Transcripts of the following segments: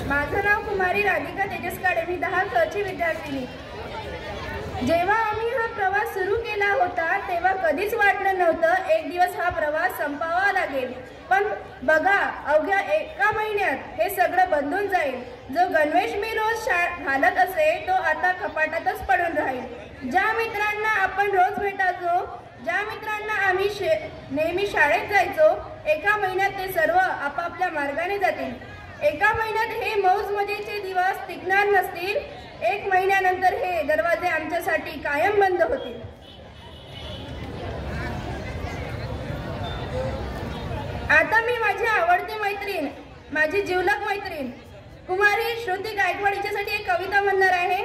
माझं नाव कुमारी राधिका तेजस काळे, मी 10th ची विद्यार्थिनी। जेव्हा आम्ही हा प्रवास सुरू केला होता तेव्हा कधीच वाटलं नव्हतं एक दिवस हा प्रवास संपावा लागेल। पण बघा, अवघ्या एका महिन्यात हे सगळं बदलून जाईल। जो गणवेश मी रोज घालत असे तो आता कपाटातच पडून राहील। ज्या मित्रांना आपण रोज भेटायचो, ज्या मित्रांना आम्ही नेहमी शाळेत जायचो, एका महिन्यात ते सर्व आपापल्या मार्गाने जातील। एका महिन्यात हे मौज मजेचे दिवस टिकणार नसतील। एक महिन्यानंतर हे दरवाजे आमच्यासाठी कायम बंद होतील। आता मी माझी आवडती मैत्रीण, माझी जिवलग मैत्रीण कुमारी श्रुती गायकवाड हिच्यासाठी एक कविता म्हणणार आहे।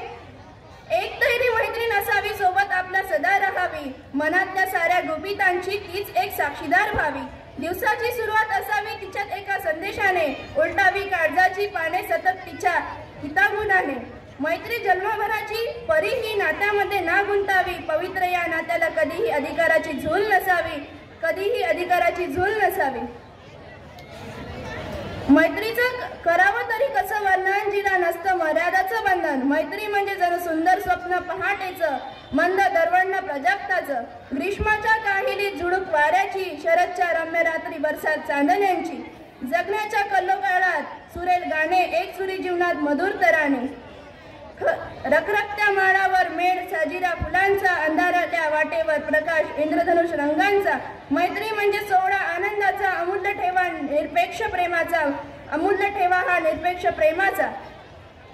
एक तरी मैत्रीण असावी सोबत आपला सदा राहावी, मनातल्या साऱ्या गुपितांची तीच एक साक्षीदार व्हावी। दिवसाची सुरुवात असावी तिच्यात एका संदेशाने, उलटावी काळजाची पाने सतत तिच्या हितागुणाने। मैत्री जन्मभराची परी ही नात्यामध्ये ना गुंतावी, पवित्र या नात्याला कधीही अधिकाराची झूल नसावी, कधीही अधिकाराची झूल नसावी। मैत्रीचं करावं तरी कसं वर्णन, जिला नसतं मर्यादाचं बंधन। मैत्री म्हणजे जणू सुंदर स्वप्न पहाटेचं, मंद दरवळण प्रजापताचं, ग्रीष्माच्या काहिलीत झुडूक वाऱ्याची, शरदच्या रम्य रात्री बरसात चांदण्यांची, जगण्याच्या कल्लोकाळात सुरेल गाणे, एक सुरी जीवनात मधुर तराने, रखरखत्या माळावर मेढ साजिरा फुलांचा, अंधाराच्या वाटेवर प्रकाश इंद्रधनुष रंगांचा। मैत्री म्हणजे सोहळा आनंदाचा, अमूल्य ठेवा निरपेक्ष प्रेमाचा, अमूल्य ठेवा हा निरपेक्ष प्रेमाचा।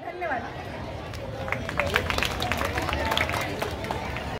धन्यवाद।